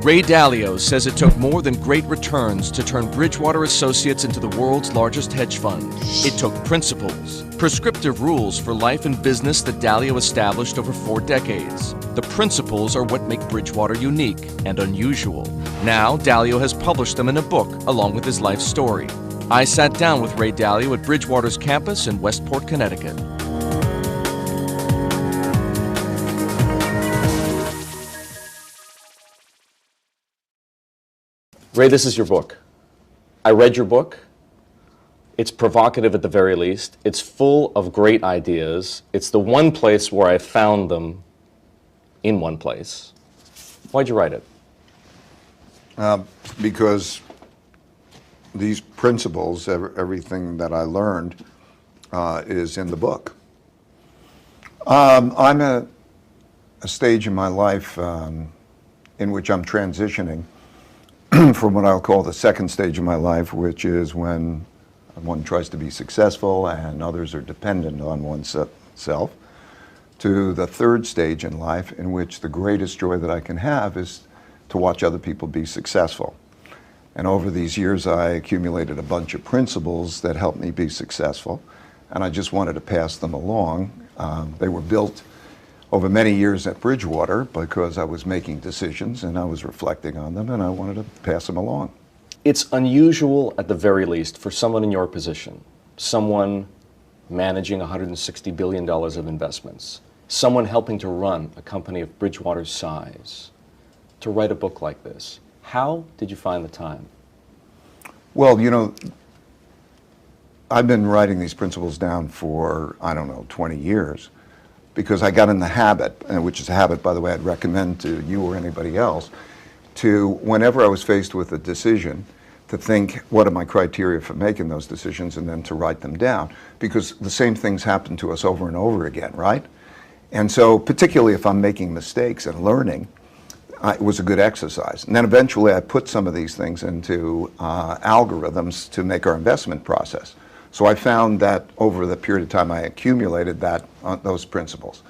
Ray Dalio says it took more than great returns to turn Bridgewater Associates into the world's largest hedge fund. It took principles, prescriptive rules for life and business that Dalio established over 4 decades. The principles are what make Bridgewater unique and unusual. Now, Dalio has published them in a book along with his life story. I sat down with Ray Dalio at Bridgewater's campus in Westport, Connecticut. Ray, this is your book. I read your book. It's provocative at the very least. It's full of great ideas. It's the one place where I found them in one place. Why'd you write it? Because these principles, everything that I learned, is in the book. I'm at a stage in my life in which I'm transitioning from what I'll call the second stage of my life, which is when one tries to be successful and others are dependent on oneself, to the third stage in life, in which the greatest joy that I can have is to watch other people be successful. And over these years, I accumulated a bunch of principles that helped me be successful, and I just wanted to pass them along. They were built over many years at Bridgewater because I was making decisions and I was reflecting on them, and I wanted to pass them along. It's unusual, at the very least, for someone in your position, someone managing $160 billion of investments, someone helping to run a company of Bridgewater's size, to write a book like this. How did you find the time? Well, you know, I've been writing these principles down for, 20 years. Because I got in the habit, which is a habit, by the way, I'd recommend to you or anybody else, to, whenever I was faced with a decision, to think, what are my criteria for making those decisions, and then to write them down. Because the same things happen to us over and over again, right? And so, particularly if I'm making mistakes and learning, it was a good exercise. And then eventually I put some of these things into algorithms to make our investment process. So I found that over the period of time I accumulated those principles.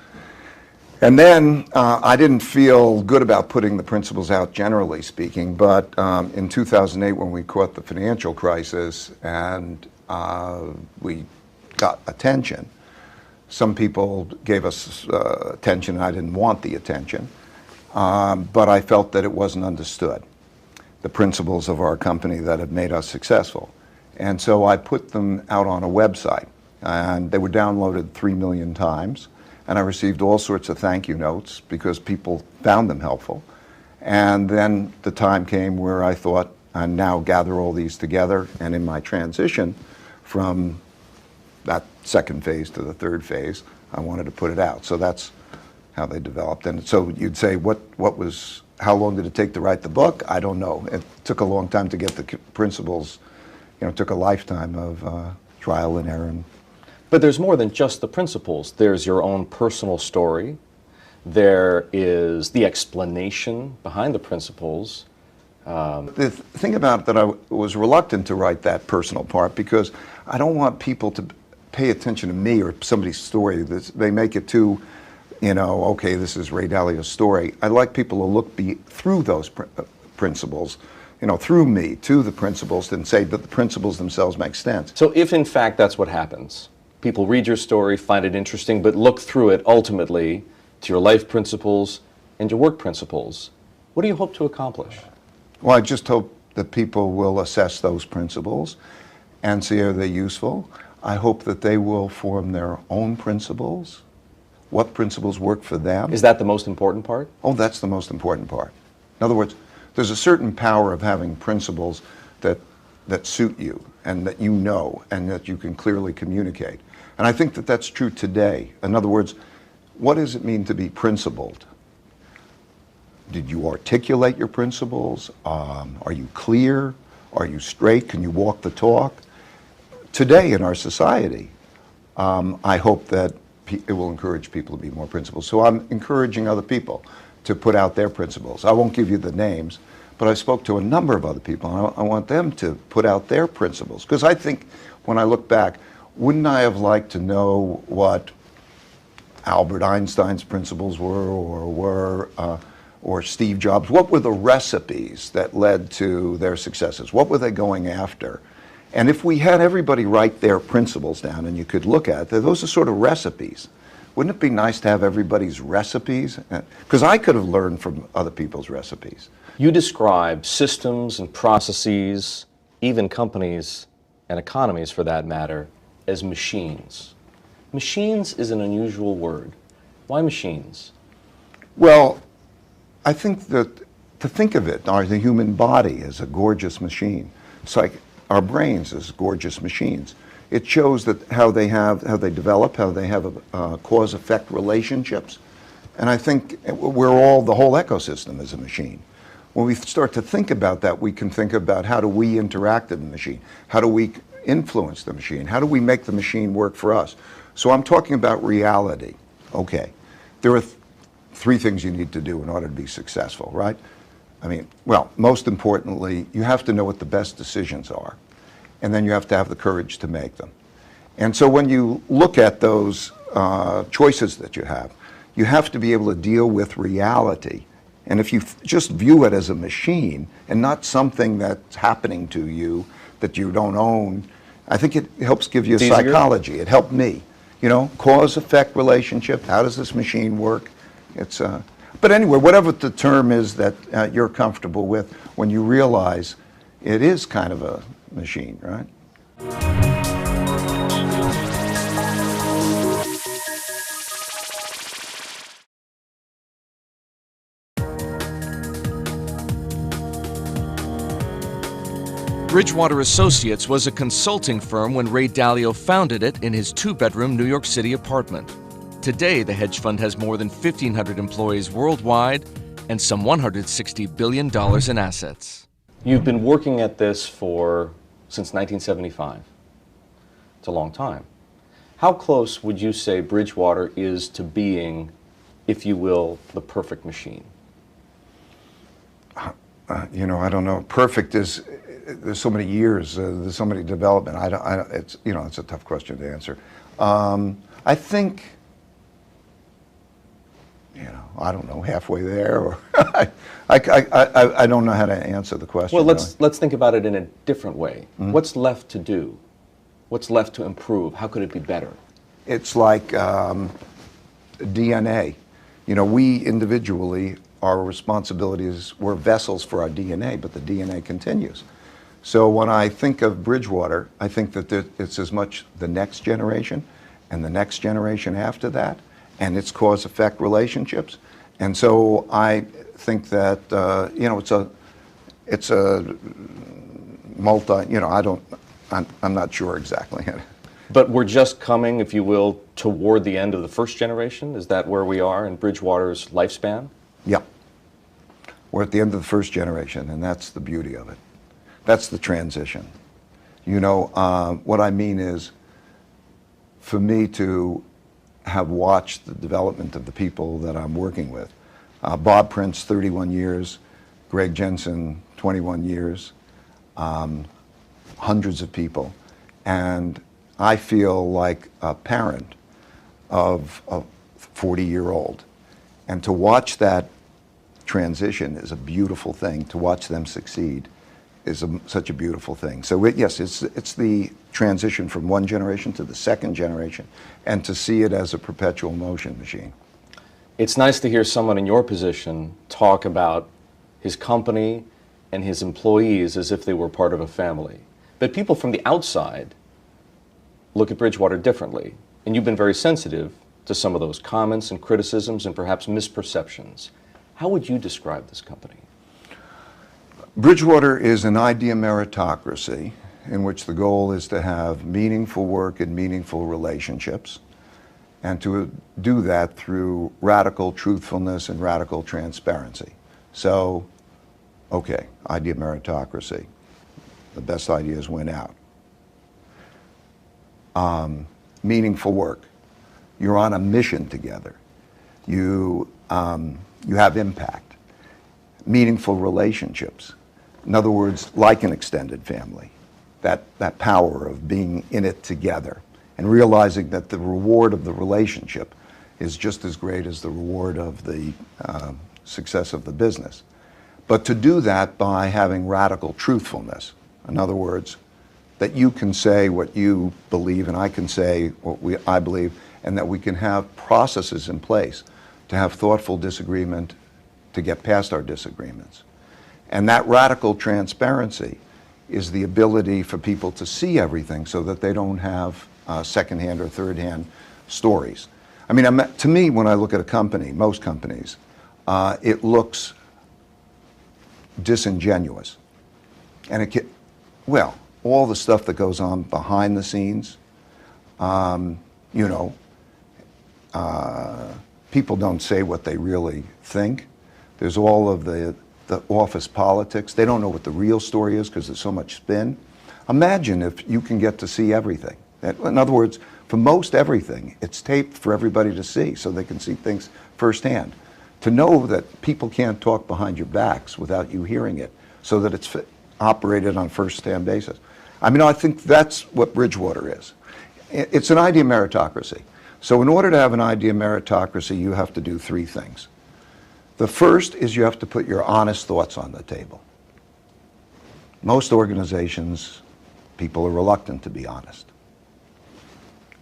And then I didn't feel good about putting the principles out, generally speaking, but in 2008, when we caught the financial crisis and we got attention, some people gave us attention and I didn't want the attention, but I felt that it wasn't understood, the principles of our company that have made us successful. And so I put them out on a website, and they were downloaded 3 million times, and I received all sorts of thank you notes because people found them helpful. And then the time came where I thought, I now gather all these together, and in my transition from that second phase to the third phase, I wanted to put it out. So that's how they developed. And so you'd say, how long did it take to write the book? I don't know. It took a long time to get the principles. It took a lifetime of trial and error. But there's more than just the principles. There's your own personal story. There is the explanation behind the principles. The thing about it that I was reluctant to write that personal part because I don't want people to pay attention to me or somebody's story. They make it too, okay, this is Ray Dalio's story. I like people to look through those principles, through me to the principles, and say that the principles themselves make sense. So if in fact that's what happens, people read your story, find it interesting, but look through it ultimately to your life principles and your work principles, what do you hope to accomplish? Well, I just hope that people will assess those principles and see are they useful. I hope that they will form their own principles, what principles work for them. Is that the most important part? Oh, that's the most important part. In other words, there's a certain power of having principles that suit you and that and that you can clearly communicate. And I think that that's true today. In other words, what does it mean to be principled? Did you articulate your principles? Are you clear? Are you straight? Can you walk the talk? Today in our society, I hope that it will encourage people to be more principled. So I'm encouraging other people to put out their principles. I won't give you the names, but I spoke to a number of other people, and I want them to put out their principles. Because I think, when I look back, wouldn't I have liked to know what Albert Einstein's principles were, or were or Steve Jobs, what were the recipes that led to their successes? What were they going after? And if we had everybody write their principles down and you could look at it, those are sort of recipes. Wouldn't it be nice to have everybody's recipes? Because I could have learned from other people's recipes. You describe systems and processes, even companies and economies for that matter, as machines. Machines is an unusual word. Why machines? Well, I think that to think of it, the human body as a gorgeous machine. It's like our brains as gorgeous machines. It shows that how they develop, how they have cause-effect relationships. And I think the whole ecosystem is a machine. When we start to think about that, we can think about how do we interact with the machine? How do we influence the machine? How do we make the machine work for us? So I'm talking about reality. Okay, there are three things you need to do in order to be successful, right? I mean, well, most importantly, you have to know what the best decisions are, and then you have to have the courage to make them. And so when you look at those choices that you have to be able to deal with reality. And if you just view it as a machine and not something that's happening to you that you don't own, I think it helps give you psychology. It helped me. You know, cause-effect relationship, how does this machine work? But anyway, whatever the term is that you're comfortable with, when you realize it is kind of a machine, right? Bridgewater Associates was a consulting firm when Ray Dalio founded it in his two-bedroom New York City apartment. Today, the hedge fund has more than 1,500 employees worldwide and some $160 billion in assets. You've been working at this since 1975. It's a long time. How close would you say Bridgewater is to being, if you will, the perfect machine? You know, I don't know. Perfect is, there's so many years, there's so many development. It's a tough question to answer. I think, I don't know, halfway there, or I don't know how to answer the question. Well, let's think about it in a different way. Mm-hmm. What's left to do? What's left to improve? How could it be better? It's like DNA. You know, we individually, our responsibilities, we're vessels for our DNA, but the DNA continues. So when I think of Bridgewater, I think that it's as much the next generation and the next generation after that, and its cause-effect relationships. And so I think that it's a multi. I'm not sure exactly. But we're just coming, if you will, toward the end of the first generation. Is that where we are in Bridgewater's lifespan? Yeah, we're at the end of the first generation, and that's the beauty of it. That's the transition. What I mean is, for me to have watched the development of the people that I'm working with. Bob Prince, 31 years, Greg Jensen, 21 years, hundreds of people. And I feel like a parent of a 40-year-old. And to watch that transition is a beautiful thing. To watch them succeed is such a beautiful thing. So yes, it's the transition from one generation to the second generation, and to see it as a perpetual motion machine. It's nice to hear someone in your position talk about his company and his employees as if they were part of a family. But people from the outside look at Bridgewater differently, and you've been very sensitive to some of those comments and criticisms and perhaps misperceptions. How would you describe this company? Bridgewater is an idea meritocracy in which the goal is to have meaningful work and meaningful relationships, and to do that through radical truthfulness and radical transparency. So, okay, idea meritocracy. The best ideas win out. Meaningful work. You're on a mission together. You have impact. Meaningful relationships. In other words, like an extended family. That power of being in it together and realizing that the reward of the relationship is just as great as the reward of the success of the business. But to do that by having radical truthfulness. In other words, that you can say what you believe and I can say what I believe, and that we can have processes in place to have thoughtful disagreement, to get past our disagreements. And that radical transparency is the ability for people to see everything so that they don't have second-hand or third-hand stories. I mean, to me, when I look at a company, most companies, it looks disingenuous. And well, all the stuff that goes on behind the scenes, you know, people don't say what they really think. There's all of the office politics. They don't know what the real story is because there's so much spin. Imagine if you can get to see everything. In other words, for most everything, it's taped for everybody to see so they can see things firsthand. To know that people can't talk behind your backs without you hearing it, so that it's operated on first-hand basis. I mean, I think that's what Bridgewater is. It's an idea meritocracy. So in order to have an idea meritocracy, you have to do three things. The first is you have to put your honest thoughts on the table. Most organizations, people are reluctant to be honest.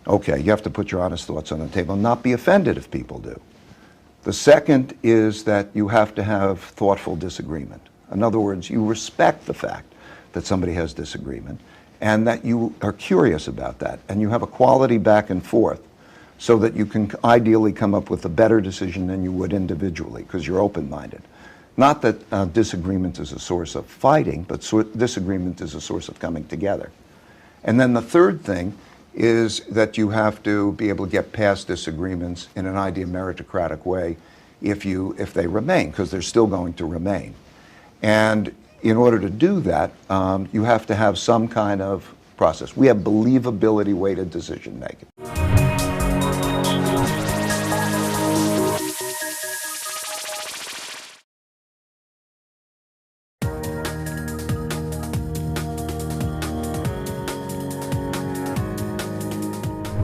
Okay, you have to put your honest thoughts on the table and not be offended if people do. The second is that you have to have thoughtful disagreement. In other words, you respect the fact that somebody has disagreement and that you are curious about that and you have a quality back and forth so that you can ideally come up with a better decision than you would individually because you're open-minded. Not that disagreement is a source of fighting, but disagreement is a source of coming together. And then the third thing is that you have to be able to get past disagreements in an idea meritocratic way if they remain, because they're still going to remain. And in order to do that, you have to have some kind of process. We have believability-weighted decision making.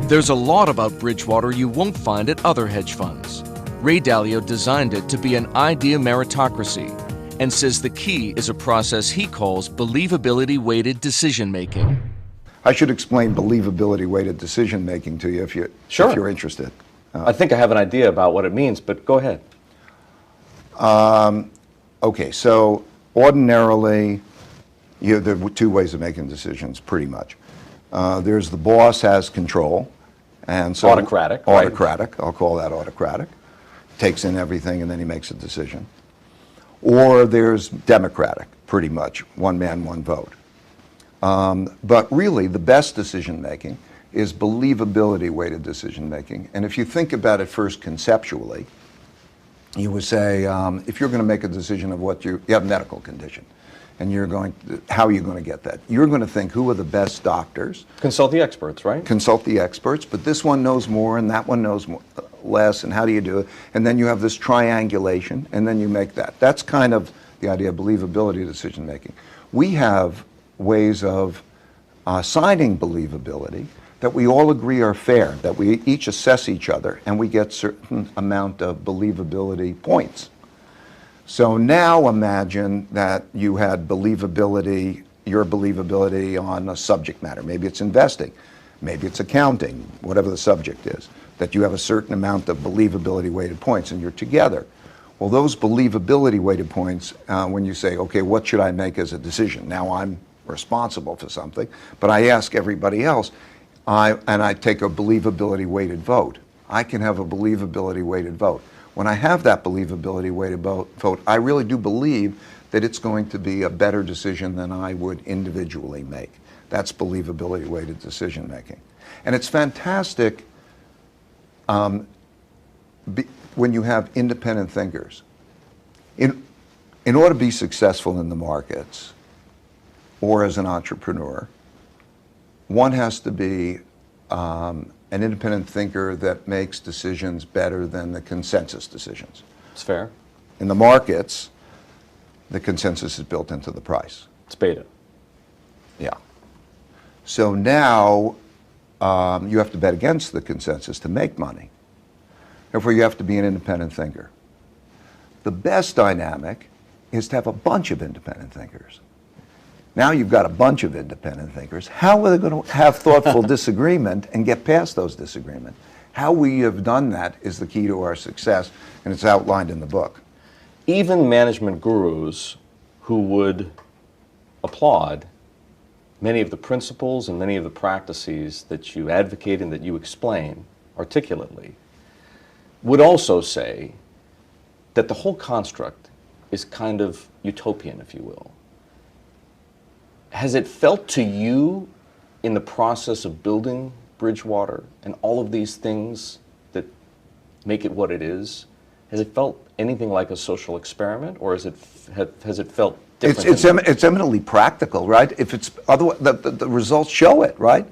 There's a lot about Bridgewater you won't find at other hedge funds. Ray Dalio designed it to be an idea meritocracy and says the key is a process he calls believability-weighted decision-making. I should explain believability-weighted decision-making to you if you're interested. I think I have an idea about what it means, but go ahead. Okay, so ordinarily, there are two ways of making decisions, pretty much. There's the boss has control, and so autocratic, autocratic. Right? I'll call that autocratic. Takes in everything and then he makes a decision. Or there's democratic, pretty much, one man, one vote. But really, the best decision making is believability-weighted decision making. And if you think about it first conceptually, you would say, if you're going to make a decision of what you have a medical condition, and how are you going to get that? You're going to think, who are the best doctors? Consult the experts, right? Consult the experts, but this one knows more and that one knows less, and how do you do it? And then you have this triangulation, and then you make that. That's kind of the idea of believability decision making. We have ways of assigning believability that we all agree are fair, that we each assess each other, and we get certain amount of believability points. So now imagine that you had believability, your believability on a subject matter. Maybe it's investing, maybe it's accounting, whatever the subject is, that you have a certain amount of believability weighted points and you're together. Well, those believability weighted points, when you say, okay, what should I make as a decision? Now I'm responsible for something, but I ask everybody else, and I take a believability weighted vote. I can have a believability weighted vote. When I have that believability weighted vote, I really do believe that it's going to be a better decision than I would individually make. That's believability weighted decision making. And it's fantastic when you have independent thinkers. In order to be successful in the markets or as an entrepreneur, one has to be an independent thinker that makes decisions better than the consensus decisions. It's fair. In the markets, the consensus is built into the price. It's beta. Yeah. So now you have to bet against the consensus to make money. Therefore, you have to be an independent thinker. The best dynamic is to have a bunch of independent thinkers. Now you've got a bunch of independent thinkers. How are they going to have thoughtful disagreement and get past those disagreements? How we have done that is the key to our success, and it's outlined in the book. Even management gurus who would applaud many of the principles and many of the practices that you advocate and that you explain articulately would also say that the whole construct is kind of utopian, if you will. Has it felt to you in the process of building Bridgewater and all of these things that make it what it is, has it felt anything like a social experiment, or has it felt different? It's eminently practical, right? If it's otherwise, the results show it, right?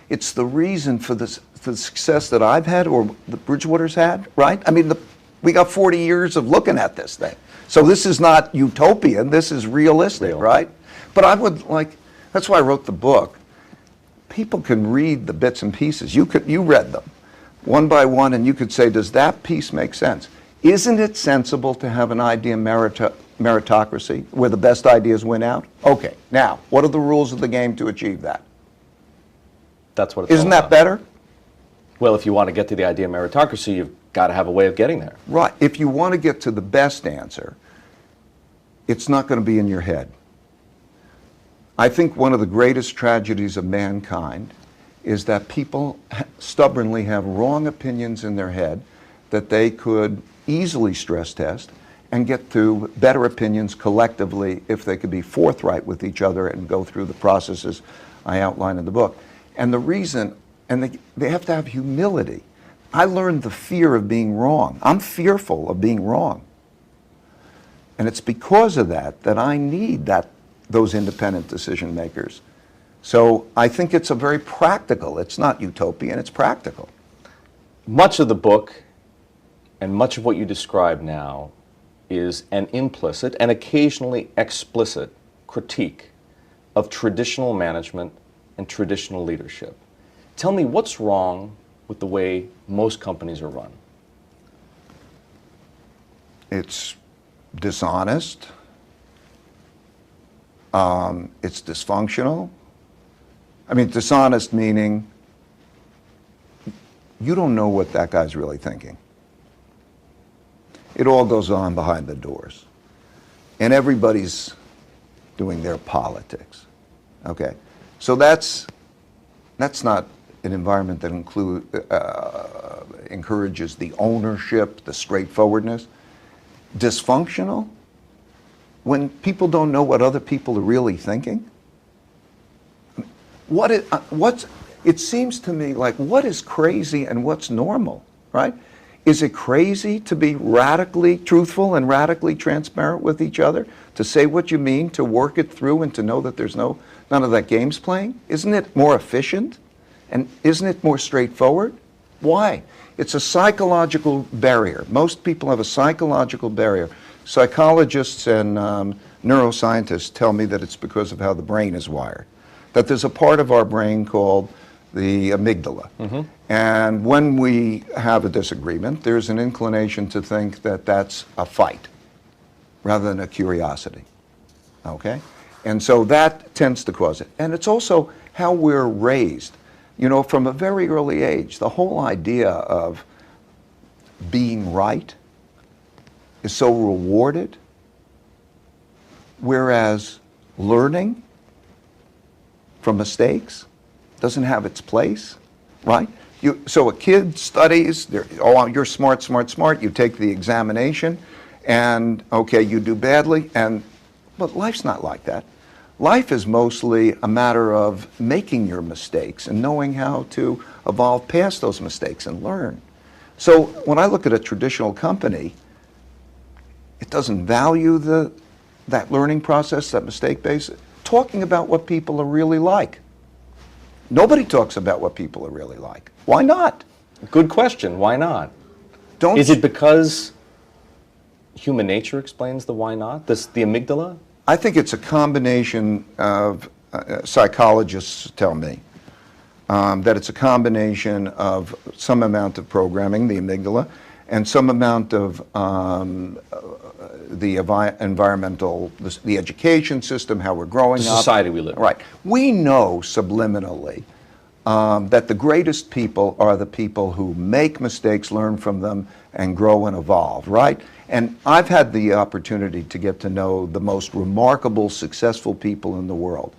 It's the reason for the success that I've had or the Bridgewater's had, right? I mean, we got 40 years of looking at this thing. So this is not utopian, this is realistic, right? But I would like, that's why I wrote the book. People can read the bits and pieces. You read them one by one, and you could say, does that piece make sense? Isn't it sensible to have an idea meritocracy where the best ideas win out? Okay, now, what are the rules of the game to achieve that? That's what it's Isn't all that about. better? Well, if you want to get to the idea of meritocracy, you've got to have a way of getting there. Right. If you want to get to the best answer, it's not going to be in your head. I think one of the greatest tragedies of mankind is that people stubbornly have wrong opinions in their head that they could easily stress test and get to better opinions collectively if they could be forthright with each other and go through the processes I outline in the book. And the reason, and they have to have humility. I learned the fear of being wrong. I'm fearful of being wrong. And it's because of that that I need those independent decision makers. So I think it's a very practical, it's not utopian, it's practical. Much of the book and much of what you describe now is an implicit and occasionally explicit critique of traditional management and traditional leadership. Tell me, what's wrong with the way most companies are run? It's dishonest. It's dysfunctional. I mean, dishonest meaning you don't know what that guy's really thinking. It all goes on behind the doors. And everybody's doing their politics. Okay? So that's not an environment that encourages the ownership, the straightforwardness. Dysfunctional? When people don't know what other people are really thinking? It seems to me like what is crazy and what's normal, right? Is it crazy to be radically truthful and radically transparent with each other, to say what you mean, to work it through, and to know that there's none of that games playing? Isn't it more efficient? And isn't it more straightforward? Why? It's a psychological barrier. Most people have a psychological barrier. Psychologists and neuroscientists tell me that it's because of how the brain is wired. That there's a part of our brain called the amygdala. Mm-hmm. And when we have a disagreement, there's an inclination to think that that's a fight rather than a curiosity. Okay? And so that tends to cause it. And it's also how we're raised. You know, from a very early age, the whole idea of being right is so rewarded, whereas learning from mistakes doesn't have its place, right? So a kid studies, you're smart, smart, smart, you take the examination, and okay, you do badly, but life's not like that. Life is mostly a matter of making your mistakes and knowing how to evolve past those mistakes and learn. So when I look at a traditional company, it doesn't value that learning process, that mistake base, talking about what people are really like. Nobody talks about what people are really like. Why not? Good question. Why not? Is it because human nature explains the why not? The amygdala? I think it's a combination of, psychologists tell me, that it's a combination of some amount of programming, the amygdala, and some amount of environmental, the education system, how we're growing The up. society we live in. Right. We know subliminally that the greatest people are the people who make mistakes, learn from them, and grow and evolve, right? And I've had the opportunity to get to know the most remarkable, successful people in the world.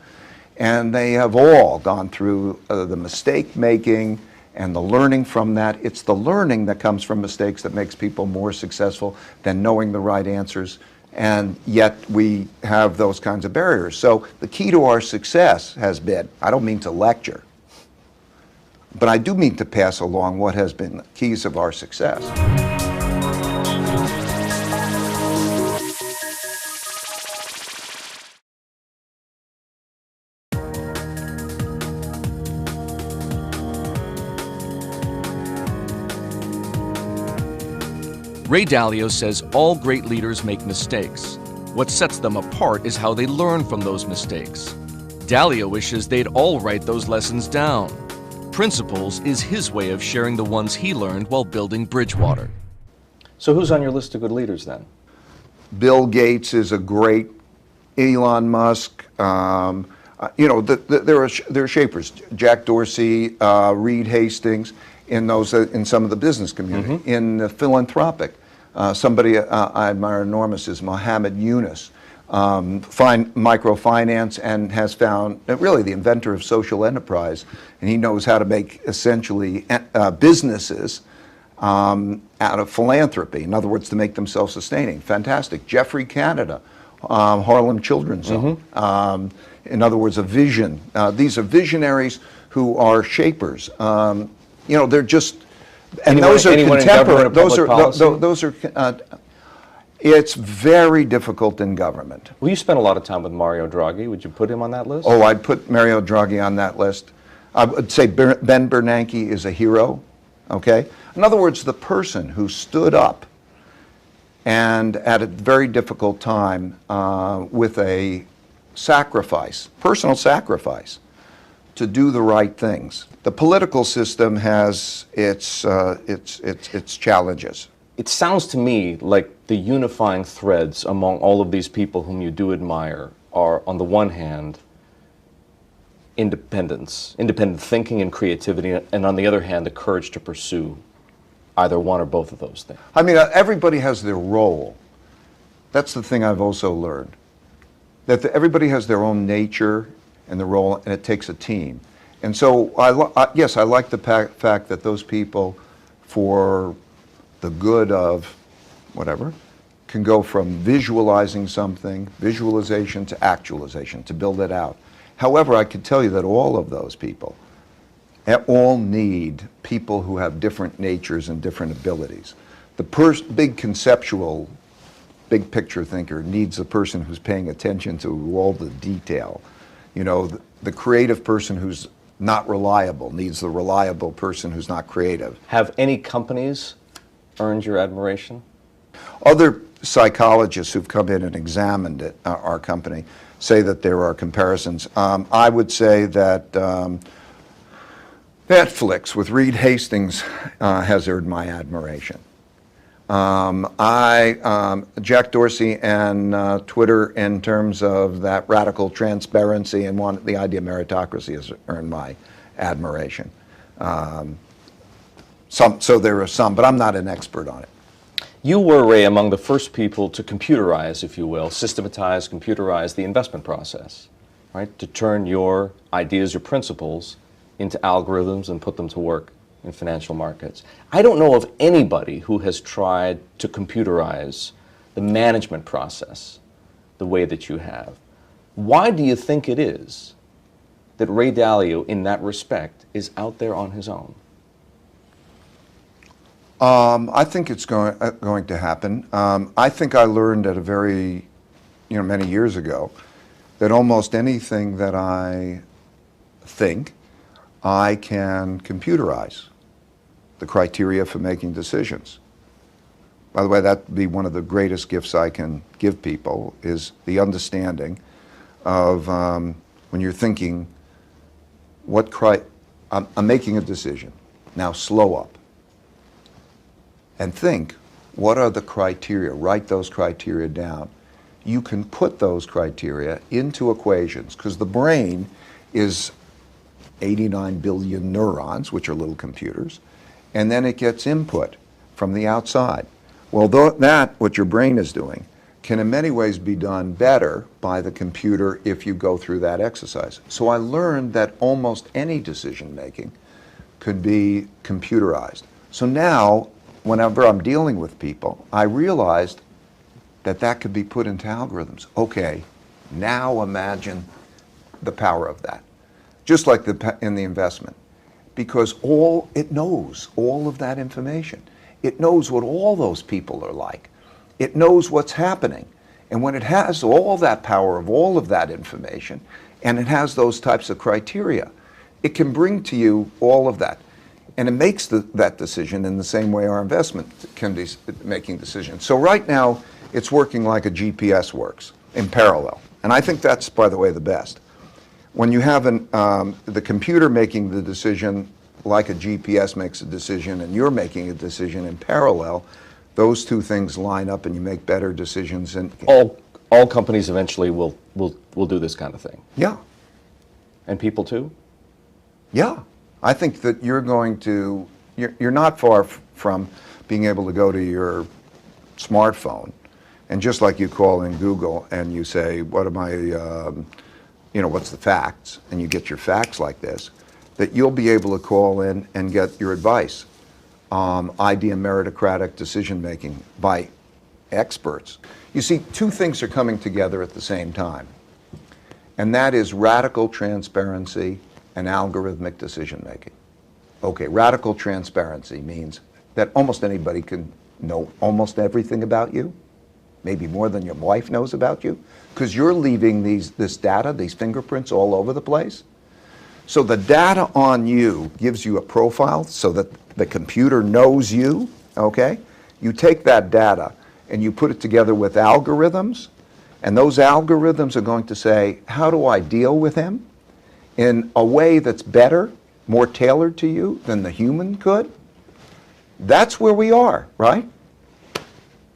And they have all gone through the mistake making and the learning from that. It's the learning that comes from mistakes that makes people more successful than knowing the right answers. And yet we have those kinds of barriers. So the key to our success has been, I don't mean to lecture, but I do mean to pass along what has been the keys of our success. Ray Dalio says all great leaders make mistakes. What sets them apart is how they learn from those mistakes. Dalio wishes they'd all write those lessons down. Principles is his way of sharing the ones he learned while building Bridgewater. So who's on your list of good leaders then? Bill Gates is a great, Elon Musk, there are shapers, Jack Dorsey, Reed Hastings, in some of the business community. In the philanthropic, somebody I admire enormous is Mohammed Yunus, microfinance, and has found really the inventor of social enterprise, and he knows how to make essentially businesses out of philanthropy. In other words, to make them self-sustaining. Fantastic. Jeffrey Canada, Harlem Children's Zone. In other words, a vision. These are visionaries who are shapers. They're just, and those are contemporary. Those are. It's very difficult in government. Well, you spent a lot of time with Mario Draghi. Would you put him on that list? Oh, I'd put Mario Draghi on that list. I would say Ben Bernanke is a hero. Okay. In other words, the person who stood up and at a very difficult time with a sacrifice, personal sacrifice, to do the right things. The political system has its challenges. It sounds to me like the unifying threads among all of these people whom you do admire are, on the one hand, independent thinking and creativity, and on the other hand, the courage to pursue either one or both of those things. I mean, everybody has their role. That's the thing I've also learned. That everybody has their own nature and the role, and it takes a team. And so, yes, I like the fact that those people, for the good of whatever, can go from visualizing something, visualization to actualization, to build it out. However, I can tell you that all of those people all need people who have different natures and different abilities. The big conceptual, big picture thinker needs a person who's paying attention to all the detail. The creative person who's not reliable needs the reliable person who's not creative. Have any companies earned your admiration? Other psychologists who've come in and examined it, our company, say that there are comparisons. I would say that Netflix with Reed Hastings has earned my admiration. Jack Dorsey and Twitter, in terms of that radical transparency and the idea of meritocracy, has earned my admiration. So there are some, but I'm not an expert on it. You were, Ray, among the first people to computerize, if you will, systematize, computerize the investment process, right? To turn your ideas, your principles, into algorithms and put them to work in financial markets. I don't know of anybody who has tried to computerize the management process the way that you have. Why do you think it is that Ray Dalio, in that respect, is out there on his own? I think it's going to happen. I think I learned at a very, many years ago, that almost anything that I think, I can computerize the criteria for making decisions. By the way, that would be one of the greatest gifts I can give people, is the understanding of when you're thinking, I'm making a decision. Now slow up and think, what are the criteria? Write those criteria down. You can put those criteria into equations, because the brain is 89 billion neurons, which are little computers, and then it gets input from the outside. Well, what your brain is doing can in many ways be done better by the computer if you go through that exercise. So I learned that almost any decision making could be computerized. So now, whenever I'm dealing with people, I realized that that could be put into algorithms. Okay, now imagine the power of that. Just like in the investment. Because it knows all of that information. It knows what all those people are like. It knows what's happening. And when it has all that power of all of that information, and it has those types of criteria, it can bring to you all of that. And it makes that decision in the same way our investment can be making decisions. So right now, it's working like a GPS works in parallel. And I think that's, by the way, the best. When you have the computer making the decision like a GPS makes a decision, and you're making a decision in parallel, those two things line up and you make better decisions. And all companies eventually will do this kind of thing. Yeah. And people too? Yeah. I think that you're not far from being able to go to your smartphone, and just like you call in Google and you say, what's the facts, and you get your facts like this, that you'll be able to call in and get your advice. Idea meritocratic decision making by experts. You see, two things are coming together at the same time, and that is radical transparency and algorithmic decision making. Okay, radical transparency means that almost anybody can know almost everything about you, maybe more than your wife knows about you, because you're leaving this data, these fingerprints all over the place. So the data on you gives you a profile so that the computer knows you, okay? You take that data and you put it together with algorithms, and those algorithms are going to say, how do I deal with him in a way that's better, more tailored to you than the human could? That's where we are, right?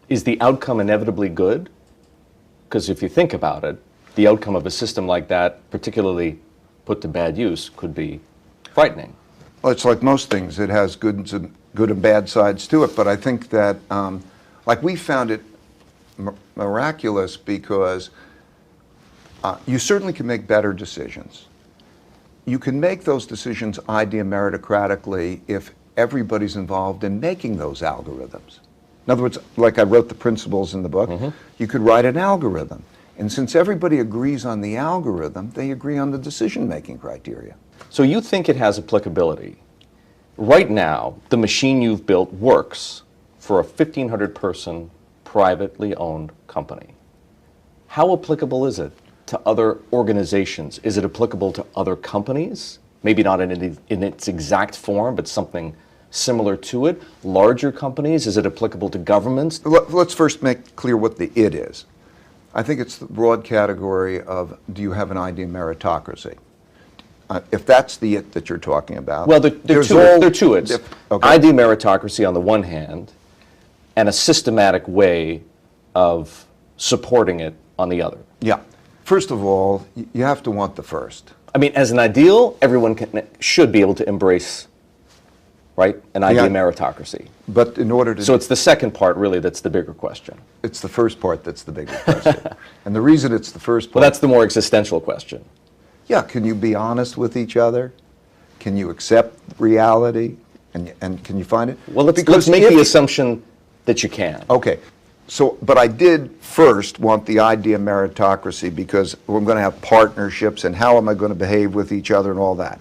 Is the outcome inevitably good? Because if you think about it, the outcome of a system like that, particularly put to bad use, could be frightening. Well, it's like most things. It has good and bad sides to it. But I think that, like, we found it miraculous because you certainly can make better decisions. You can make those decisions idea meritocratically if everybody's involved in making those algorithms. In other words, like I wrote the principles in the book, you could write an algorithm. And since everybody agrees on the algorithm, they agree on the decision-making criteria. So you think it has applicability. Right now, the machine you've built works for a 1,500-person, privately owned company. How applicable is it to other organizations? Is it applicable to other companies? Maybe not in its exact form, but something similar to it? Larger companies? Is it applicable to governments? Let's first make clear what the it is. I think it's the broad category of, do you have an idea meritocracy? If that's the it that you're talking about. Well, there are two its. Okay. Idea meritocracy on the one hand, and a systematic way of supporting it on the other. Yeah. First of all, you have to want the first. I mean, as an ideal, everyone should be able to embrace, right, an idea meritocracy. But in order to... So it's the second part, really, that's the bigger question. It's the first part that's the bigger question. And the reason it's the first part... Well, that's the more existential question. Yeah, can you be honest with each other? Can you accept reality? And can you find it? Well, let's make the assumption that you can. Okay. So, but I did first want the idea meritocracy because we're going to have partnerships and how am I going to behave with each other and all that.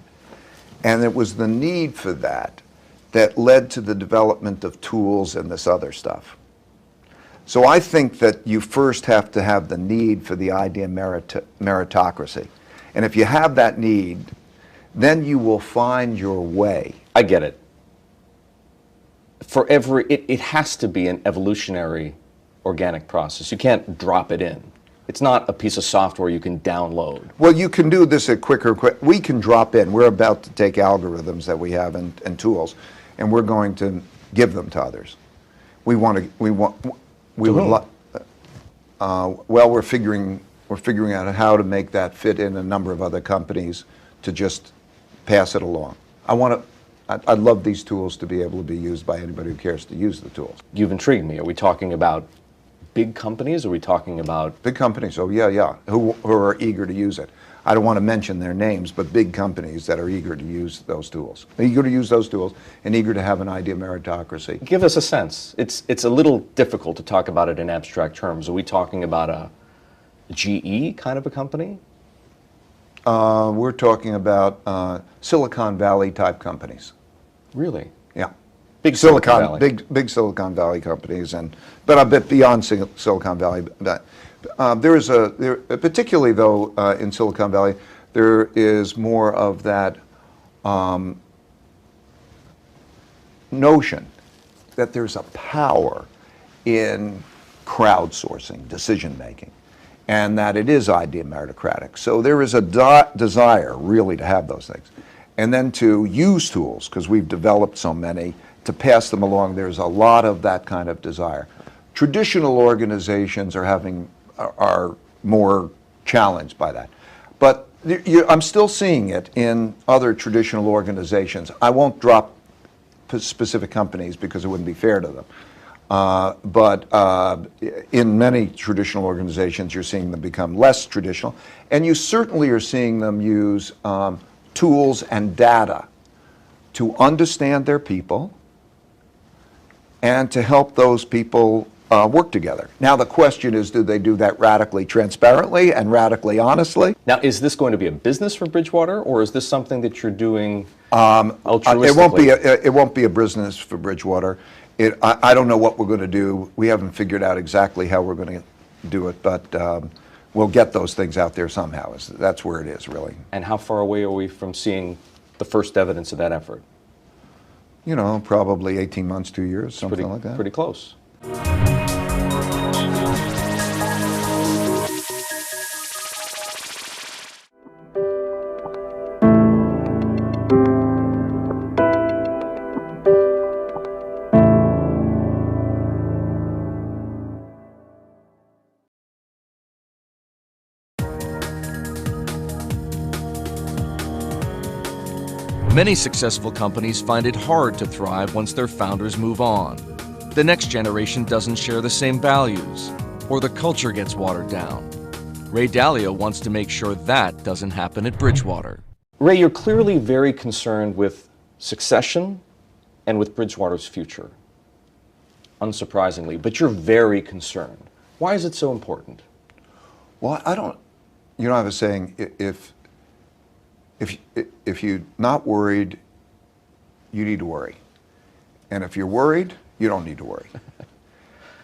And it was the need for that that led to the development of tools and this other stuff. So I think that you first have to have the need for the idea meritocracy. And if you have that need, then you will find your way. I get it. It has to be an evolutionary organic process. You can't drop it in. It's not a piece of software you can download. Well, you can do this at we can drop in. We're about to take algorithms that we have and tools, and we're going to give them to others. We want to. We want. We To would. whom? Well, we're figuring out how to make that fit in a number of other companies to just pass it along. I'd love these tools to be able to be used by anybody who cares to use the tools. You've intrigued me. Are we talking about big companies? Are we talking about... Big companies, oh yeah, who are eager to use it. I don't want to mention their names, but big companies that are eager to use those tools. Eager to use those tools and eager to have an idea of meritocracy. Give us a sense. It's a little difficult to talk about it in abstract terms. Are we talking about a GE kind of a company? We're talking about Silicon Valley type companies. Really? Yeah. Big Silicon Valley. Big Silicon Valley companies, but a bit beyond Silicon Valley. Particularly though in Silicon Valley, there is more of that notion that there's a power in crowdsourcing decision making, and that it is idea meritocratic. So there is a desire really to have those things, and then to use tools, because we've developed so many, to pass them along. There's a lot of that kind of desire. Traditional organizations are more challenged by that, but I'm still seeing it in other traditional organizations. I won't drop specific companies because it wouldn't be fair to them. But in many traditional organizations, you're seeing them become less traditional, and you certainly are seeing them use tools and data to understand their people and to help those people work together. Now the question is, do they do that radically transparently and radically honestly? Now, is this going to be a business for Bridgewater, or is this something that you're doing altruistically? It won't be a business for Bridgewater. I don't know what we're going to do. We haven't figured out exactly how we're going to do it, but we'll get those things out there somehow. That's where it is, really. And how far away are we from seeing the first evidence of that effort? You know, probably 18 months, 2 years, something like that. Pretty close. Many successful companies find it hard to thrive once their founders move on. The next generation doesn't share the same values, or the culture gets watered down. Ray Dalio wants to make sure that doesn't happen at Bridgewater. Ray, you're clearly very concerned with succession and with Bridgewater's future. Unsurprisingly, but you're very concerned. Why is it so important? Well, I have a saying, if you're not worried, you need to worry. And if you're worried, you don't need to worry.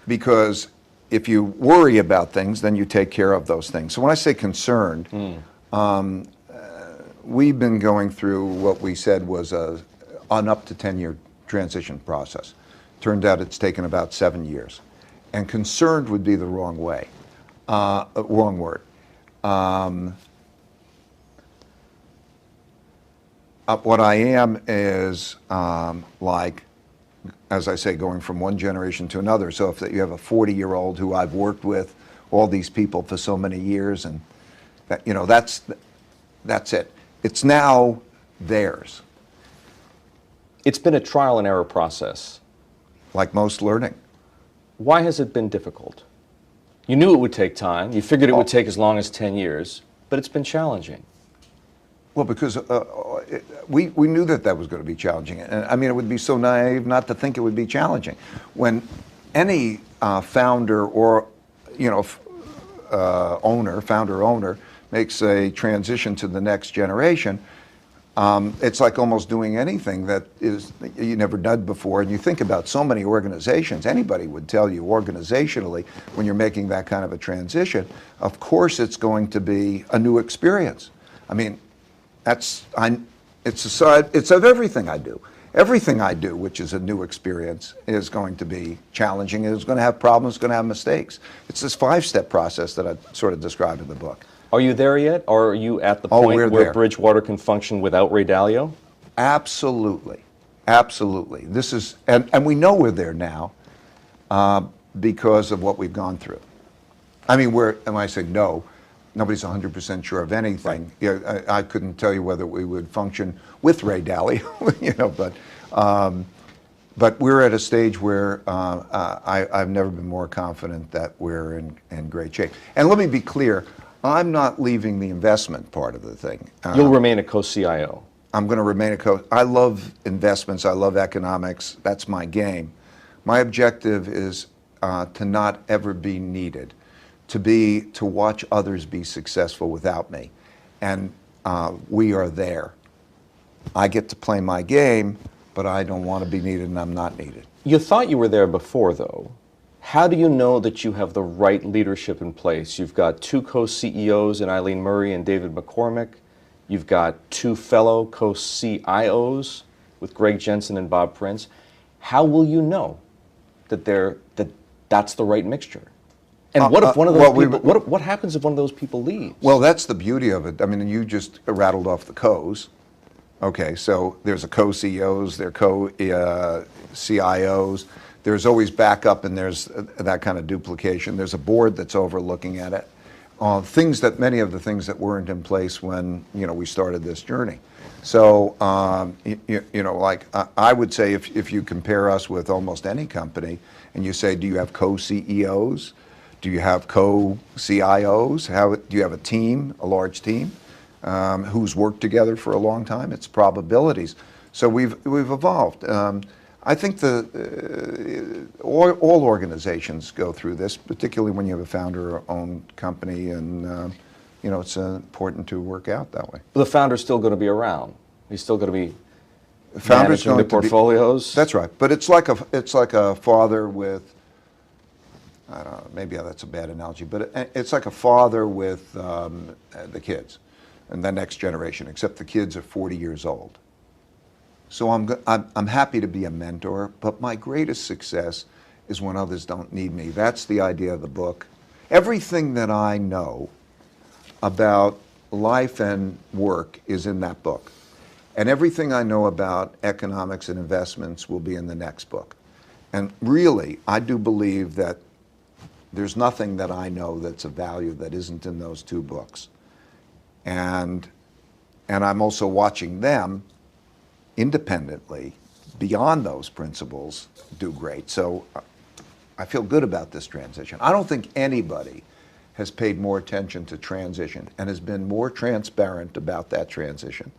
Because if you worry about things, then you take care of those things. So when I say concerned, we've been going through what we said was an up to 10-year transition process. Turned out it's taken about 7 years. And concerned would be the wrong word. What I am is as I say, going from one generation to another. So if you have a 40-year-old who I've worked with, all these people for so many years, and that's it. It's now theirs. It's been a trial and error process. Like most learning. Why has it been difficult? You knew it would take time. You figured it would take as long as 10 years, but it's been challenging. Well, because we knew that was going to be challenging. And I mean, it would be so naive not to think it would be challenging. When any founder or, founder-owner makes a transition to the next generation, it's like almost doing anything that you never done before. And you think about so many organizations, anybody would tell you organizationally, when you're making that kind of a of course it's going to be a new experience. I mean, it's of everything I do. Everything I do, which is a new experience, is going to be challenging. It's going to have problems, it's going to have mistakes. It's this 5-step process that I sort of described in the book. Are you there yet? Or are you at the point where Bridgewater can function without Ray Dalio? Absolutely. Absolutely. And we know we're there now because of what we've gone through. I mean, when I say no, nobody's 100% sure of anything. Right. Yeah, I couldn't tell you whether we would function with Ray Dalio, but we're at a stage where I've never been more confident that we're in great shape. And let me be clear, I'm not leaving the investment part of the thing. You'll remain a co-CIO. I'm going to remain a co. I love investments. I love economics. That's my game. My objective is to not ever be needed, to watch others be successful without me, and we are there. I get to play my game, but I don't want to be needed, and I'm not needed. You thought you were there before, though. How do you know that you have the right leadership in place? You've got two co-CEOs in Eileen Murray and David McCormick. You've got two fellow co-CIOs with Greg Jensen and Bob Prince. How will you know that that's the right mixture? And what if one of those people, what happens if one of thos people leaves? Well, that's the beauty of it. I mean, you just rattled off the co's. Okay, so there's a co-CEOs, there are co-CIOs. There's always backup, and there's that kind of duplication. There's a board that's overlooking at it. Many of the things that weren't in place when we started this journey. So I would say if you compare us with almost any company, and you say, do you have co-CEOs? Do you have co-CIOs? Do you have a team, a large team, who's worked together for a long time? It's probabilities. So we've evolved. I think all organizations go through this, particularly when you have a founder-owned company, and it's important to work out that way. The founder's still going to be around. He's still going to be managing the portfolios. That's right, but it's like a father with, I don't know, maybe that's a bad analogy, but it's like a father with the kids and the next generation, except the kids are 40 years old. So I'm happy to be a mentor, but my greatest success is when others don't need me. That's the idea of the book. Everything that I know about life and work is in that book. And everything I know about economics and investments will be in the next book. And really, I do believe that there's nothing that I know that's of value that isn't in those two books. And I'm also watching them independently, beyond those principles, do great. So I feel good about this transition. I don't think anybody has paid more attention to transition and has been more transparent about that transition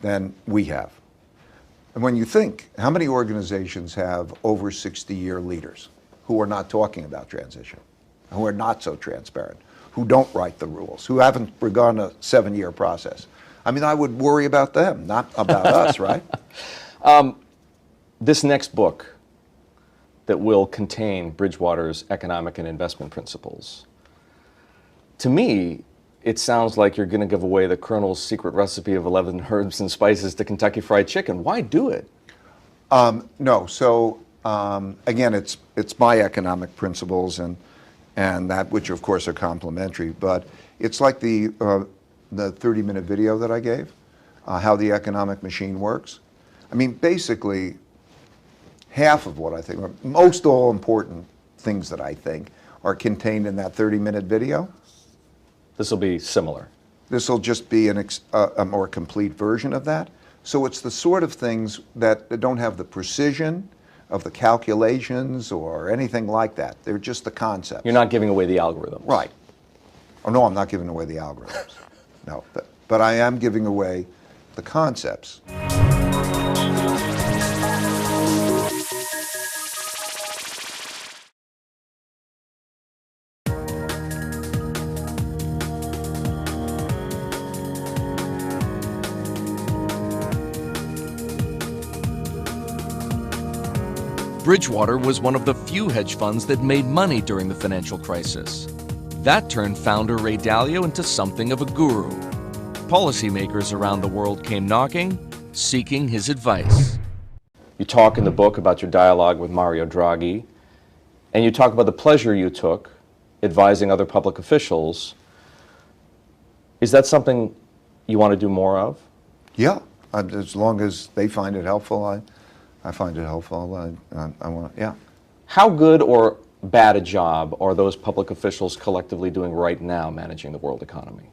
than we have. And when you think, how many organizations have over 60-year leaders who are not talking about transition, who are not so transparent, who don't write the rules, who haven't begun a 7-year process? I mean, I would worry about them, not about us, right? This next book that will contain Bridgewater's economic and investment principles, to me, it sounds like you're going to give away the Colonel's secret recipe of 11 herbs and spices to Kentucky Fried Chicken. Why do it? No. So again, it's my economic principles and that, which of course are complementary. But it's like the 30-minute video that I gave, how the economic machine works. I mean, basically, half of what I think, or most all important things that I think, are contained in that 30-minute video. This will be similar. This will just be a more complete version of that. So it's the sort of things that don't have the precision of the calculations or anything like that. They're just the concepts. You're not giving away the algorithms. Right. Oh, no, I'm not giving away the algorithms. No, but I am giving away the concepts. Bridgewater was one of the few hedge funds that made money during the financial crisis. That turned founder Ray Dalio into something of a guru. Policymakers around the world came knocking, seeking his advice. You talk in the book about your dialogue with Mario Draghi, and you talk about the pleasure you took advising other public officials. Is that something you want to do more of? Yeah, as long as they find it helpful, I find it helpful. I want, yeah. How good or bad a job are those public officials collectively doing right now managing the world economy?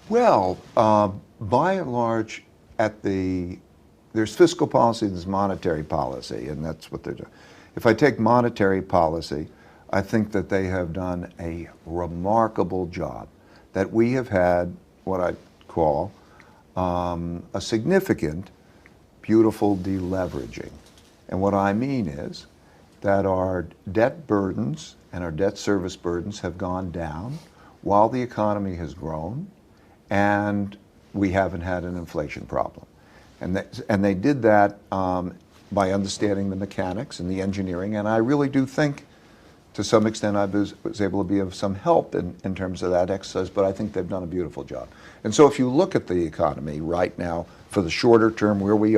Well, by and large, there's fiscal policy, there's monetary policy, and that's what they're doing. If I take monetary policy, I think that they have done a remarkable job, that we have had what I call a significant, beautiful deleveraging. And what I mean is that our debt burdens and our debt service burdens have gone down while the economy has grown, and we haven't had an inflation problem. And they did that by understanding the mechanics and the engineering, and I really do think to some extent I was able to be of some help in terms of that exercise, but I think they've done a beautiful job. And so if you look at the economy right now, for the shorter term where we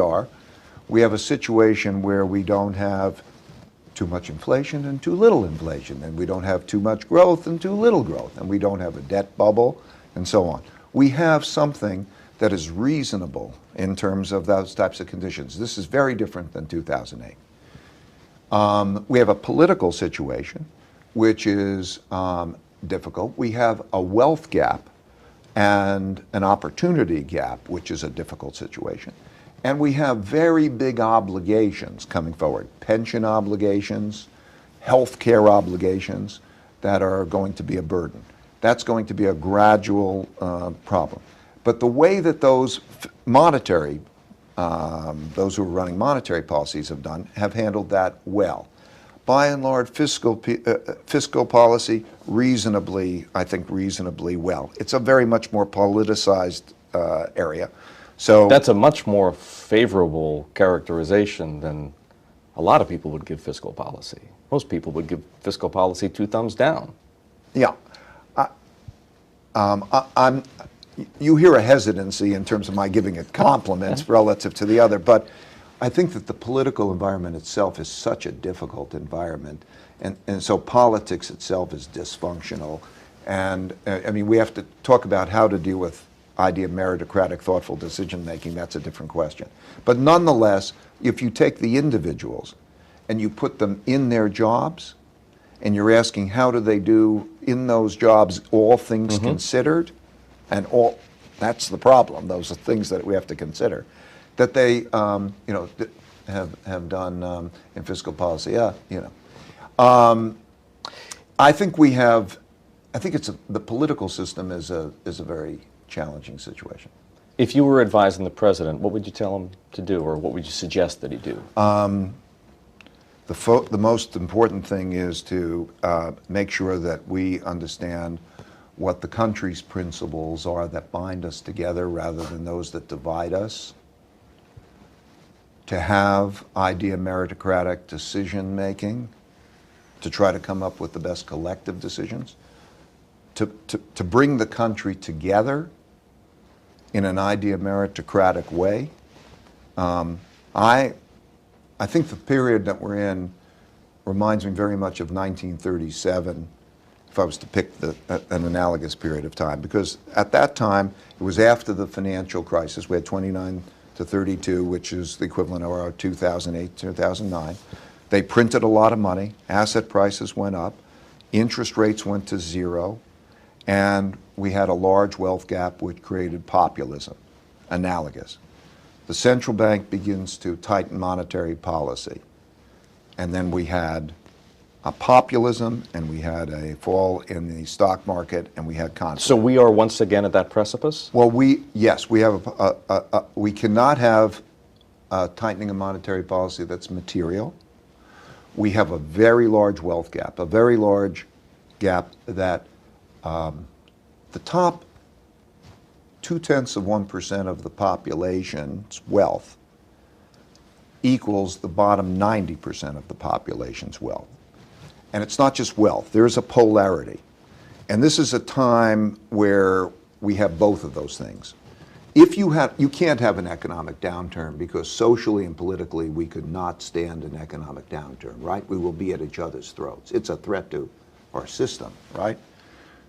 have a situation where we don't have too much inflation and too little inflation, and we don't have too much growth and too little growth, and we don't have a debt bubble, and so on. We have something that is reasonable in terms of those types of conditions. This is very different than 2008. We have a political situation which is difficult. We have a wealth gap and an opportunity gap, which is a difficult situation. And we have very big obligations coming forward, pension obligations, health care obligations that are going to be a burden. That's going to be a gradual problem. But the way that those those who are running monetary policies have handled that well. By and large, fiscal policy I think reasonably well. It's a very much more politicized area. So that's a much more favorable characterization than a lot of people would give fiscal policy. Most people would give fiscal policy 2 thumbs down. Yeah. You hear a hesitancy in terms of my giving it compliments relative to the other, but I think that the political environment itself is such a difficult environment, and so politics itself is dysfunctional. And I mean, we have to talk about how to deal with idea of meritocratic, thoughtful decision-making. That's a different question. But nonetheless, if you take the individuals and you put them in their jobs, and you're asking how do they do in those jobs, all things considered, and that's the problem. Those are things that we have to consider, that they have done in fiscal policy. I think the political system is a very challenging situation. If you were advising the president, what would you tell him to do, or what would you suggest that he do? The most important thing is to make sure that we understand what the country's principles are that bind us together rather than those that divide us. To have idea meritocratic decision making, to try to come up with the best collective decisions, to bring the country together in an idea meritocratic way. I think the period that we're in reminds me very much of 1937, if I was to pick an analogous period of time, because at that time, it was after the financial crisis. We had 29 to 32, which is the equivalent of our 2008, 2009. They printed a lot of money, asset prices went up, interest rates went to zero, and we had a large wealth gap which created populism, analogous. The central bank begins to tighten monetary policy. And then we had a populism, and we had a fall in the stock market, and we had conflict. So we are once again at that precipice? Well, yes, we have we cannot have a tightening of monetary policy that's material. We have a very large wealth gap, a very large gap that the top 0.2% of the population's wealth equals the bottom 90% of the population's wealth. And it's not just wealth, there's a polarity. And this is a time where we have both of those things. You can't have an economic downturn because socially and politically we could not stand an economic downturn, right? We will be at each other's throats. It's a threat to our system, right?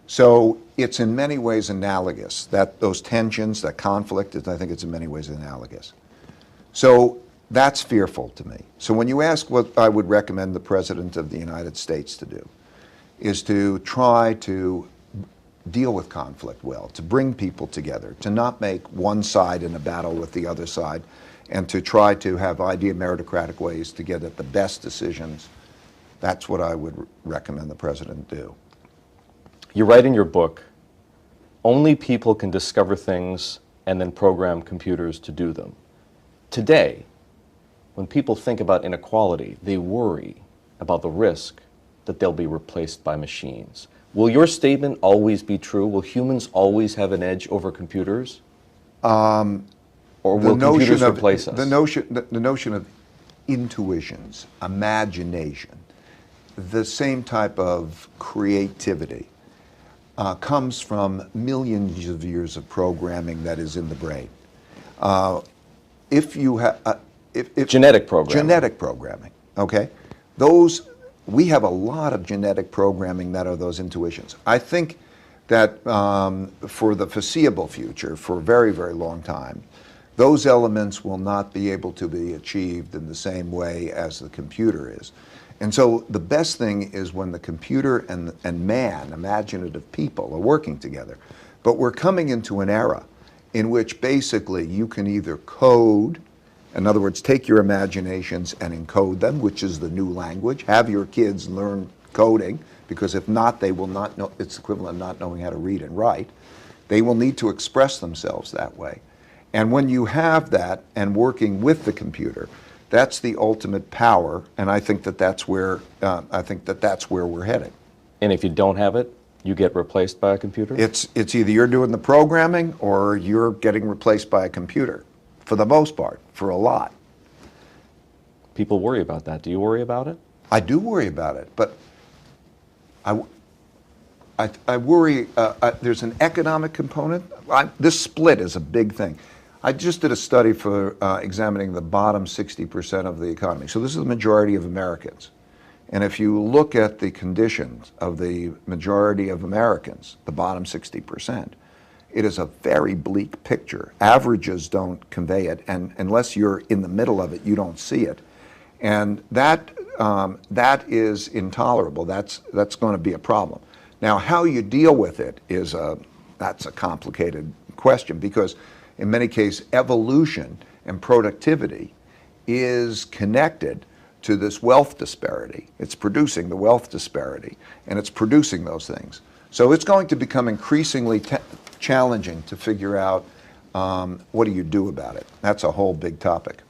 So it's in many ways analogous, that those tensions, that conflict, I think it's in many ways analogous. So That's fearful to me. So when you ask what I would recommend the President of the United States to do, is to try to deal with conflict well, to bring people together, to not make one side in a battle with the other side, and to try to have idea meritocratic ways to get at the best decisions. That's what I would recommend the President do. You write in your book, only people can discover things and then program computers to do them. Today, when people think about inequality, they worry about the risk that they'll be replaced by machines. Will your statement always be true? Will humans always have an edge over computers? Or will computers replace us? The notion of intuitions, imagination, the same type of creativity comes from millions of years of programming that is in the brain. If you have genetic programming. Genetic programming, okay? We have a lot of genetic programming that are those intuitions. I think that for the foreseeable future, for a very, very long time, those elements will not be able to be achieved in the same way as the computer is. And so the best thing is when the computer and man, imaginative people, are working together. But we're coming into an era in which basically you can either code, in other words, take your imaginations and encode them, which is the new language. Have your kids learn coding, because if not, they will not know. It's equivalent of not knowing how to read and write. They will need to express themselves that way. And when you have that and working with the computer, that's the ultimate power, and I think that that's where we're headed. And if you don't have it, you get replaced by a computer? It's either you're doing the programming or you're getting replaced by a computer, for the most part, for a lot. People worry about that. Do you worry about it? I do worry about it, but I worry. There's an economic component. This split is a big thing. I just did a study for examining the bottom 60% of the economy. So this is the majority of Americans. And if you look at the conditions of the majority of Americans, the bottom 60%, it is a very bleak picture. Averages don't convey it, and unless you're in the middle of it, you don't see it. And that is intolerable. That's going to be a problem. Now, how you deal with it that's a complicated question, because in many cases, evolution and productivity is connected to this wealth disparity. It's producing the wealth disparity, and it's producing those things. So it's going to become increasingly challenging to figure out what do you do about it. That's a whole big topic.